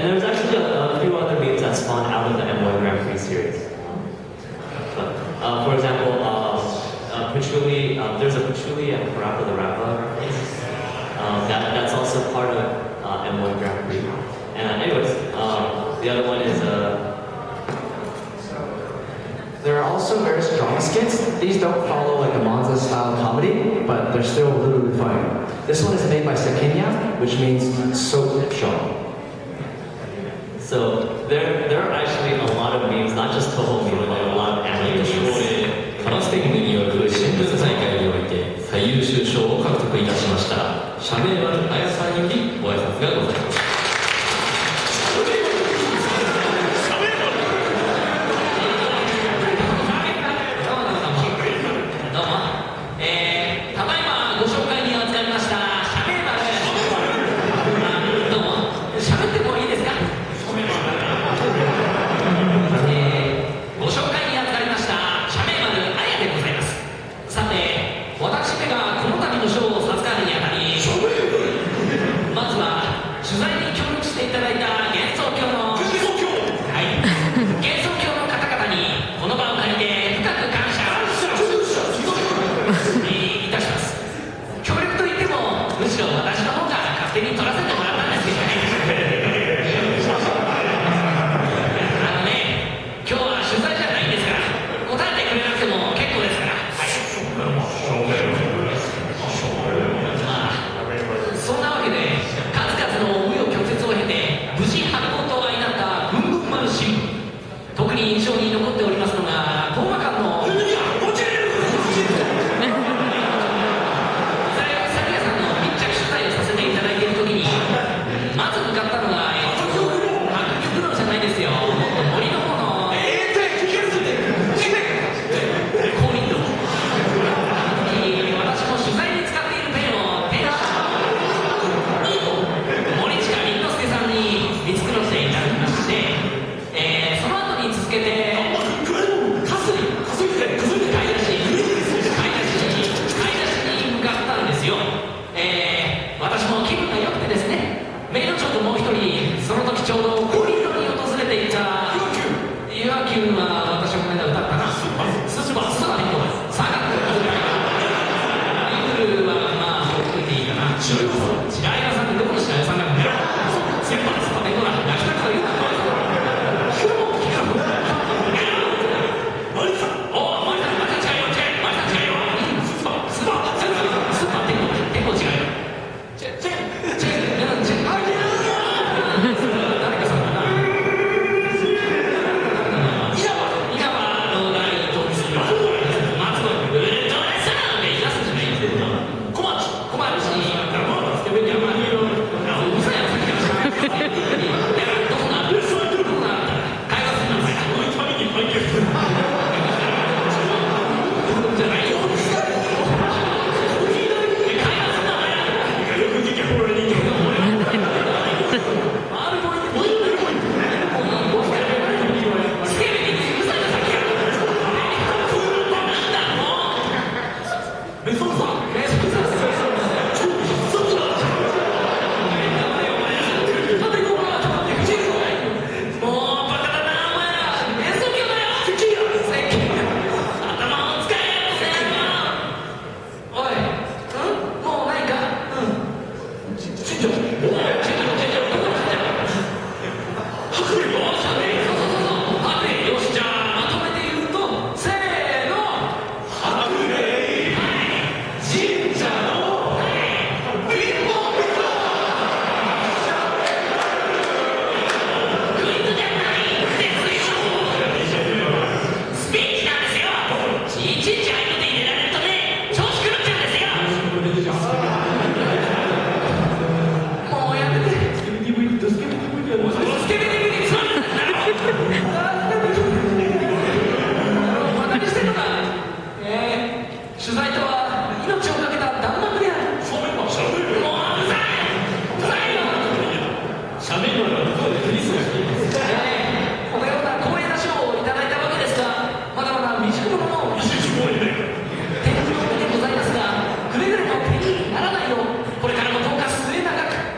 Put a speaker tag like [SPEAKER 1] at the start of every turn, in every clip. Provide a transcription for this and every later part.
[SPEAKER 1] there's actually a few other memes that spawned out of the M1 Grand Prix series. For example, Patchouli, there's a Patchouli and Parappa the Rappa reference. That's also part of M1 Grand Prix. And anyways, the other one is
[SPEAKER 2] There are also various drama skits. These don't follow like a Monza style comedy, but they're still really fun. This one is made by Sekenya, which means soap show.
[SPEAKER 1] So there are actually a lot of memes, not just Touhou memes, but a lot of anime memes.
[SPEAKER 3] カラスティングによる新聞大会において最優秀賞を獲得いたしました社名丸あやさんよりご挨拶がございます。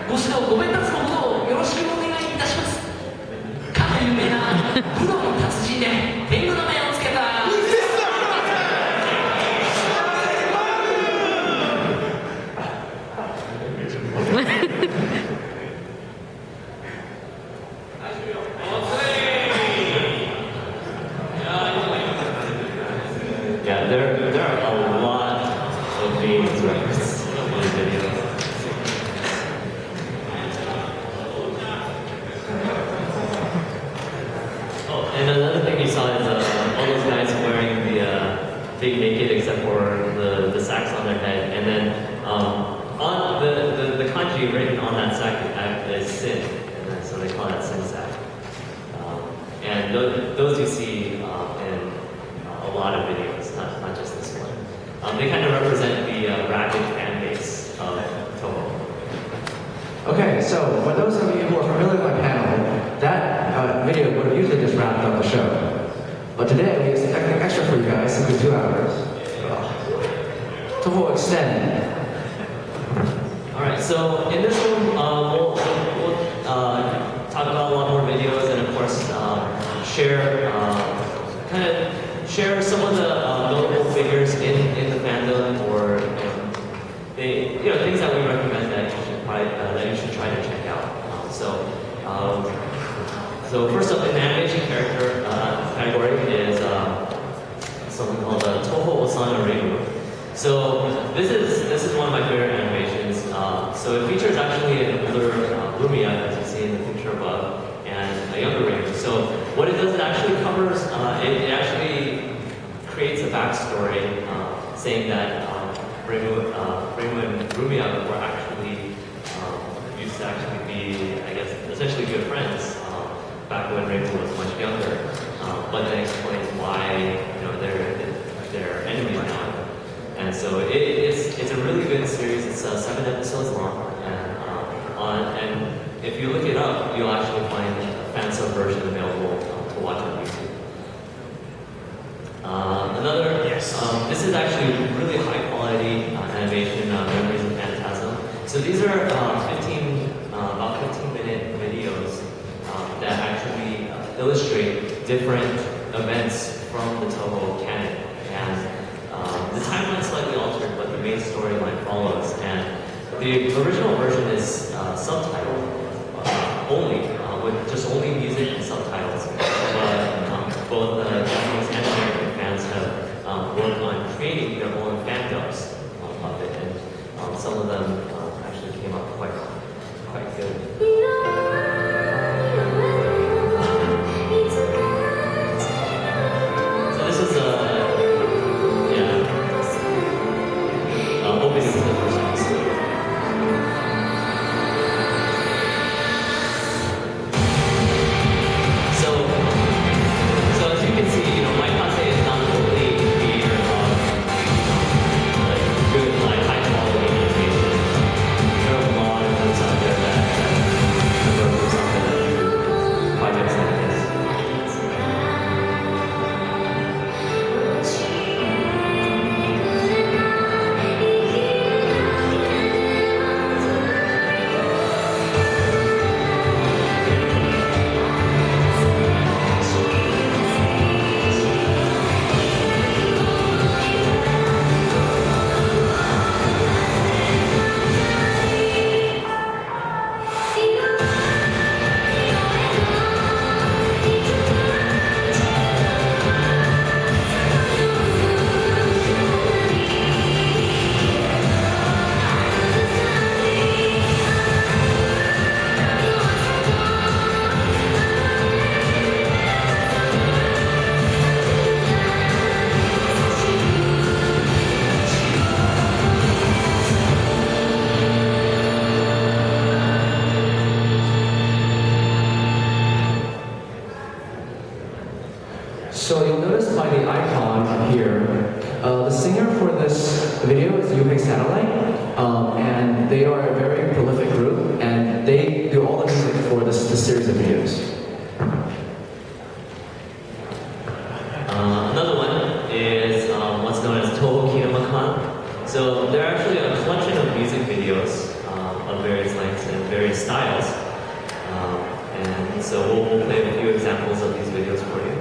[SPEAKER 4] ご指導ご鞭撻のほどをよろしくお願いいたします。
[SPEAKER 1] Yeah, there are a lot of memes references in the video. Oh, and another thing you saw is all those guys wearing the big naked except for the sacks on their head, and then on the kanji written on that sack is sin, and then, so they call that sin sack. And those you see in a lot of videos, not just this one. They kind of represent the rabid fan base of Touhou.
[SPEAKER 2] Okay, so for those of you who are familiar with my panel, that video would have usually just wrapped up the show. But today we have something extra for you guys, simply 2 hours. Touhou Extend.
[SPEAKER 1] Alright, so in this room, we'll talk about a lot more videos and of course share some of the notable figures in the fandom, or things that we recommend that you should try to check out. So first up in the animation character category is something called Touhou Osana Reimu. So this is one of my favorite animations. So it features actually an older Lumia, as you see in the picture above, and a younger Reimu. So what it does, it actually covers, it actually creates a backstory saying that Reimu and Lumia were actually used to actually be, I guess, essentially good friends back when Reimu was much younger. But then explains why they're enemies now. And so it's a really good series. It's 7 episodes long, and if you look it up, you'll actually find a fan sub version available to watch on YouTube. This is actually really high quality animation, Memories of Phantasm. So these are about 15-minute videos that actually illustrate different events from the Touhou canon. And the timeline is slightly altered, but the main storyline follows. And the original version is subtitled only, with just only music and subtitles. But both the Japanese and American fans have worked on creating their own fandoms of it, and some of them actually came up quite good. So this is opening to the first episode. So as you can see, my content is not only creator of good, high quality animation. There are a lot of folks out there that work with some projects like this.
[SPEAKER 2] So you'll notice by the icon up here, the singer for this video is Yuhei Satellite, and they are a very prolific group, and they do all the music for this series of videos.
[SPEAKER 1] Another one is what's known as Touhou FanmieCon. So they're actually a collection of music videos of various lengths and various styles. And so we'll play a few examples of these videos for you.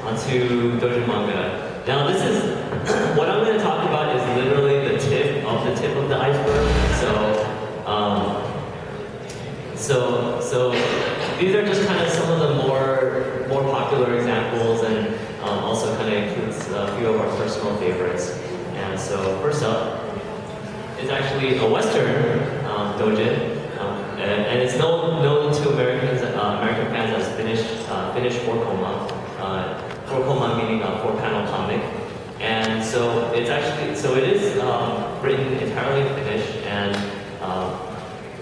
[SPEAKER 1] onto doujin manga. Now this is, what I'm going to talk about is literally the tip of the iceberg. So these are just kind of some of the more popular examples, and also kind of includes a few of our personal favorites. And so first up is actually a Western doujin, and it's known to American fans as Finnish 4-koma. 4-koma meaning a 4-panel comic. And so it is written entirely in Finnish, and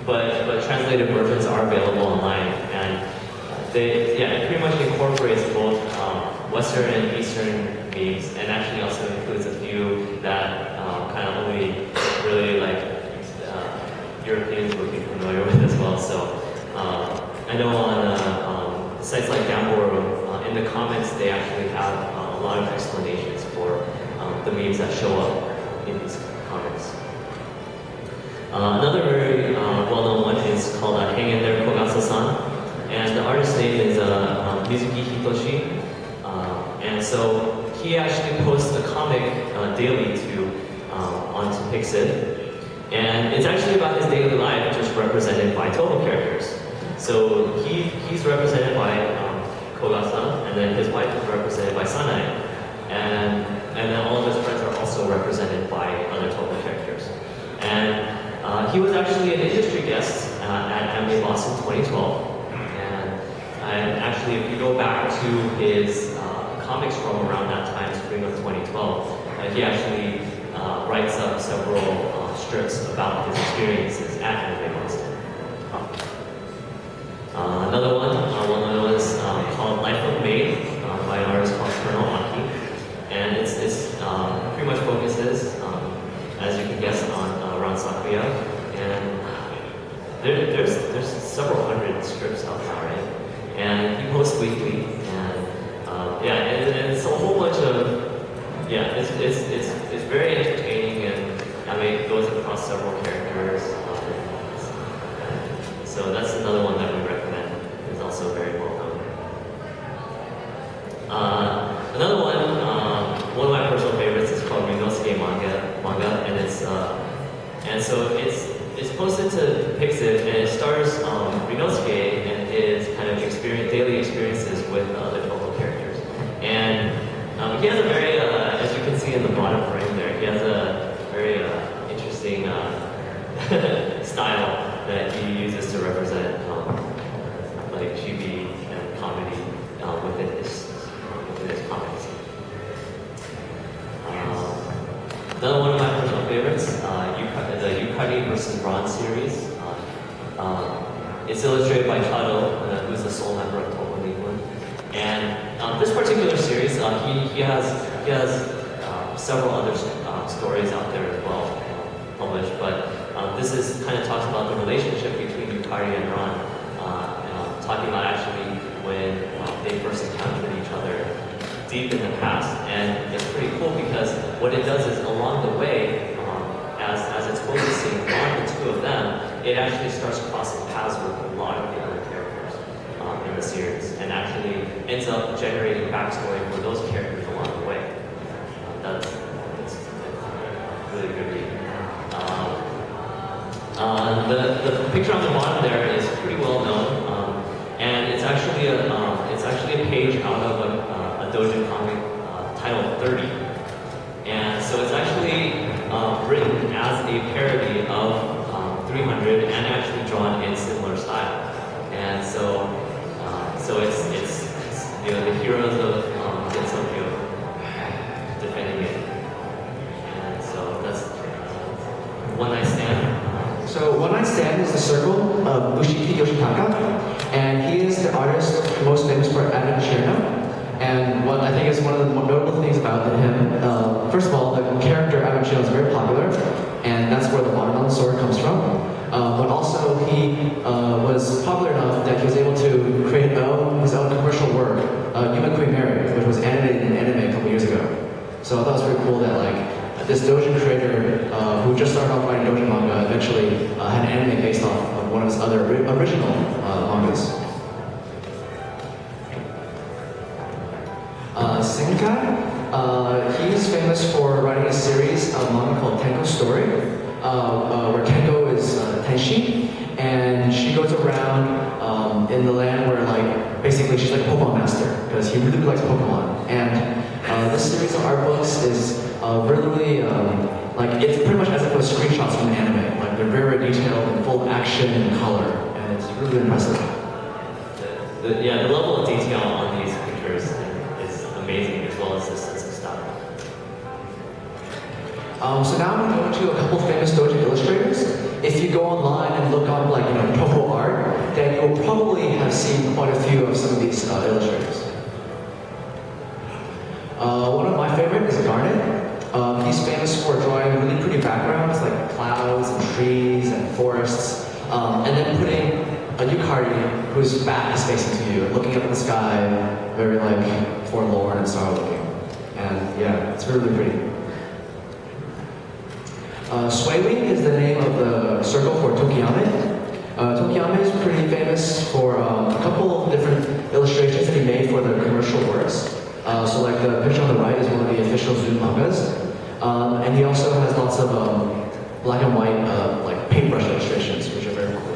[SPEAKER 1] but translated versions are available online, and it pretty much incorporates both Western and Eastern memes, and actually also includes a few that kind of only really like Europeans would be familiar with as well. So I know on sites like Gamboro, in the comments they actually have a lot of explanations for the memes that show up in these comics. Another very well-known one is called Hang In There Kogasu-san, and the artist's name is Mizuki Hitoshi, and so he actually posts a comic daily onto Pixid, and it's actually about his daily life, just represented by Touhou characters. So he's represented by Koga-san, and then his wife is represented by Sanai, and then all of his friends are also represented by other Touhou characters. And he was actually an industry guest at FanmieCon in 2012, and actually if you go back to his comics from around that time, spring of 2012, he actually writes up several strips about his experiences at FanmieCon. Another one was called Life of Maid by an artist called Colonel Aki, and it's pretty much focuses, as you can guess, around Sakuya, and there's several hundred strips out now, right? And he posts weekly, and and it's a whole bunch of it's very entertaining, and I mean it goes across several characters. So that's another one that we recommend. It's also very well known. Another one of my personal favorites is called Rinosuke manga, and it's posted to Pixid, and it stars Rinosuke and his kind of daily experiences with other Touhou characters. And he has a very, as you can see in the bottom frame there, he has a very interesting style that he uses to represent like chibi and comedy within his comics. Another one of my personal favorites, the Yukari vs. Ron series. It's illustrated by Chado, who's the sole member of Touhou England. And this particular series, he has several other stories out there as well published, but this is kind of talks about the relationship between Yukari and Ron, talking about actually when they first encountered each other deep in the past. And it's pretty cool because what it does is along the way, as it's focusing on the two of them, it actually starts crossing paths with a lot of the other characters in the series, and actually ends up generating backstory for those characters along the way. That's really good reading. The picture on the bottom there is pretty well known, and it's actually a page out of a doujin comic titled 30, and so it's actually written as a parody of 300 and actually drawn in similar style, and so it's the heroes of Gensokyo defending it, and so that's One Night Stand.
[SPEAKER 2] So One Night Stand is the circle of Bushiki Yoshitaka, and he is the artist most famous for Adam Cherno. And what I think is one of the more notable things about him, first of all, the character Adam Cherno is very popular, and that's where the watermelon sword comes from. But also he was popular enough that he was able to create his own commercial work, Yuma Queen Mary, which was animated in anime a couple years ago. So I thought it was pretty cool that this doujin creator who just started off writing doujin manga eventually had an anime based off of one of his other original mangas. Senkai, he's famous for writing a series of manga called Tenko Story, where Tenko is Tenshi, and she goes around in the land where, like, basically she's like a Pokemon master, because he really likes Pokemon. And this series of art books is really, like, it's pretty much as if it was screenshots from an anime. Like, they're very detailed and full of action and color, and it's really impressive.
[SPEAKER 1] The level of detail on these pictures is amazing, as well as the sense of style.
[SPEAKER 2] So now I'm going to go into a couple famous doujin illustrators. If you go online and look up, like, Touhou art, then you'll probably have seen quite a few of some of these illustrators. One of my favorite is Garnet. He's famous for drawing really pretty backgrounds like clouds and trees and forests, and then putting a yukari whose back is facing to you, looking up at the sky, very like forlorn and sorrow looking. And yeah, it's really pretty. Suiwi is the name of the circle for Tokiyame. Tokiyame is pretty famous for a couple of different illustrations that he made for the commercial works. So like the picture on the right is one of the official Zoom mangas. And he also has lots of black and white like paintbrush illustrations, which are very cool.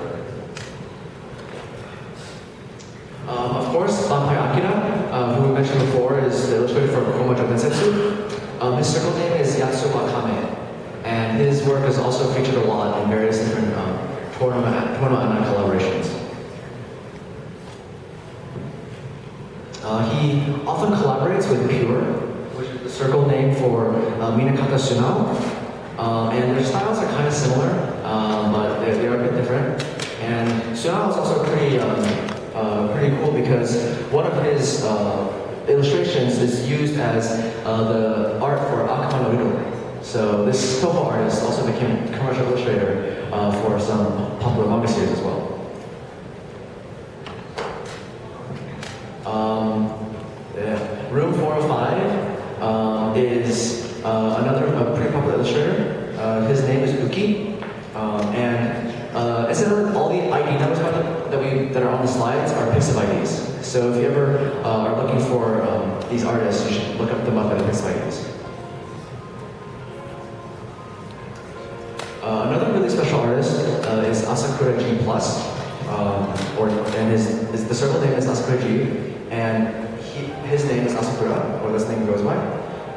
[SPEAKER 2] Of course, Banpai Akira, who we mentioned before, is the illustrator for Komajo Densetsu. His circle name is Yatsuba Kame. And his work is also featured a lot in various different tournament collaborations. He often collaborates with Pure, which is the circle name for Minakata Sunao. And their styles are kind of similar, but they are a bit different. And Sunao is also pretty cool because one of his illustrations is used as the art for Akama no Iro. So this Touhou artist also became a commercial illustrator for some popular manga series as well. Room 405 is another pretty popular illustrator. His name is Uki, and incidentally, all the ID numbers that are on the slides are Pixiv IDs. So if you ever are looking for these artists, you should look them up at the Pixiv IDs. Another really special artist is Asakura G+, and the circle name is Asakura G, and his name is Asakura, or this name goes by.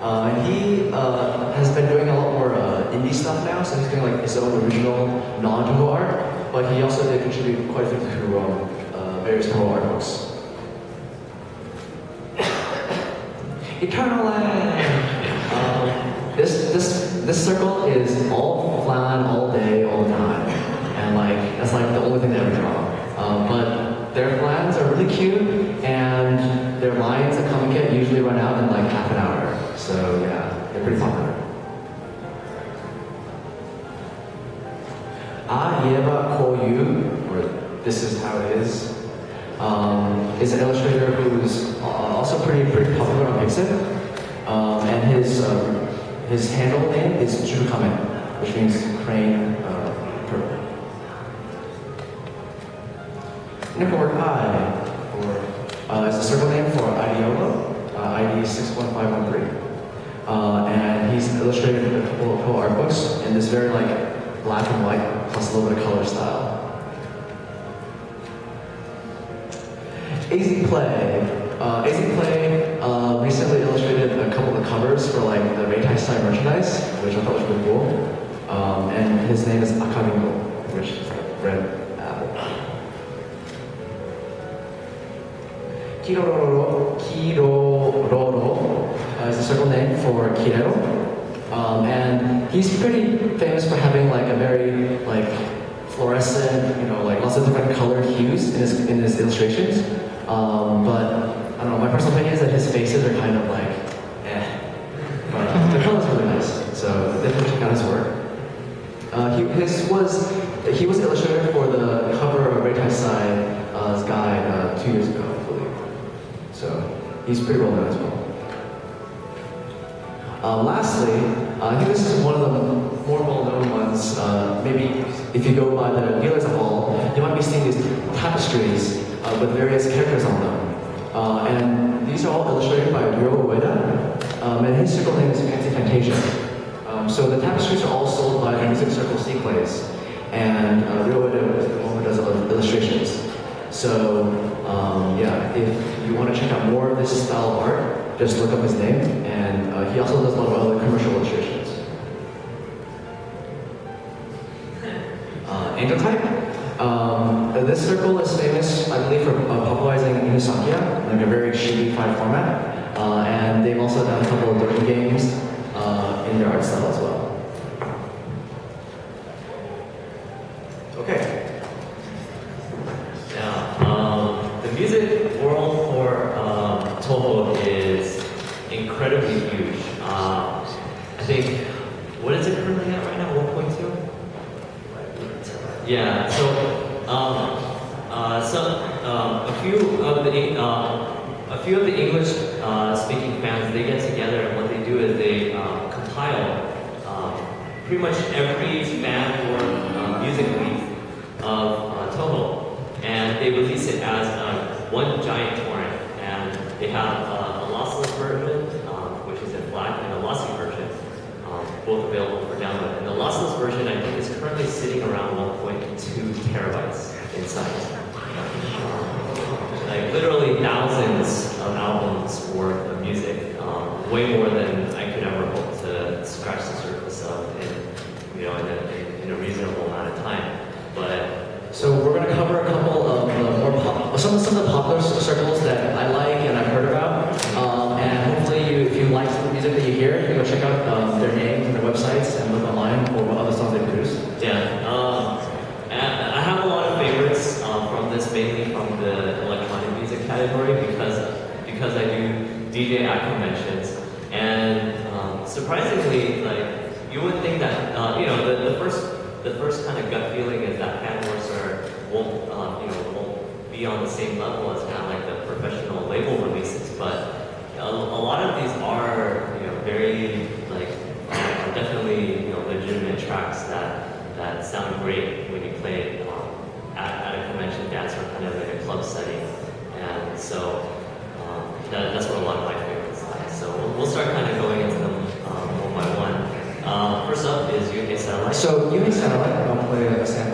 [SPEAKER 2] And he has been doing a lot more indie stuff now, so he's doing like his own original non-Touhou art, but he also did contribute quite a bit to various Touhou art books. Eternal Land! This circle is all flan, all day, all the time. And like, that's like the only thing they ever draw. But their flans are really cute, and their lines that come and get usually run out in like half an hour. So yeah, they're pretty popular. Yeba Koyu, or This Is How It Is an illustrator who's also pretty popular on Pixiv. And his handle name is Jurukame, which means crane purple. Nickwork I, is the circle name for Ideolo, ID 61513. And he's illustrated a couple of art books in this very like black and white plus a little bit of color style. AZ Play recently illustrated a couple of covers for like the Reitai side merchandise, which I thought was really cool. And his name is Akaringo, which is like red apple. Kirororo is a circle name for Kirero. And he's pretty famous for having like a very like fluorescent, like lots of different colored hues in his illustrations. But I don't know, my personal opinion is that his faces are kind of like, but the color's really nice, so definitely check out his work. He was illustrator for the cover of Reitai Sai's guide 2 years ago, I believe. So he's pretty well known as well. Lastly, I think this is one of the more well-known ones. Maybe if you go by the dealers hall, you might be seeing these tapestries with various characters on them. And these are all illustrated by Ryo So the tapestries are all sold by the Music Circle C plays, and Ryoda is the one who does illustrations. So yeah, if you want to check out more of this style of art, just look up his name, and he also does a lot of other commercial illustrations. Angel type. This circle is famous, I believe, for popularizing Inusakia, like a very chibi-fied format, and they've also done a couple of Dota games in their art style as well. Okay.
[SPEAKER 1] Now, the music world for Touhou is incredibly huge. I think, what is it currently at right now? 1.2? Yeah. So, a few of the English speaking fans, they get together, and what they do is they compile pretty much every fan or music leaf of Touhou, and they release it as one giant torrent. And they have a lossless version, which is in FLAC, and a lossy version, both available for download. And the lossless version, I think, is currently sitting around 1.2 terabytes inside. Like literally thousands of albums worth of music, way more than I could ever hope to scratch the surface of in a reasonable amount of time. But
[SPEAKER 2] so we're going to cover a couple of some of the popular circles that I like and I've heard about, and hopefully if you like some of the music that you hear, you can go check out their names and their websites and look online for what other songs they produce.
[SPEAKER 1] yeah, I have a lot of favorites from this, mainly from the electronic music category, because I do DJ at conventions, and surprisingly, like you would think that the first kind of gut feeling is that fan wars won't be on the same level as kind of like the professional label releases, but a lot of these are very like definitely legitimate tracks that sound great when you play it at a convention dance or kind of in a club setting, and so that's what a lot of my favorites like. So we'll start kind of going into them one by one. First up is UK Satellite.
[SPEAKER 2] So UK Satellite, I'll play a sample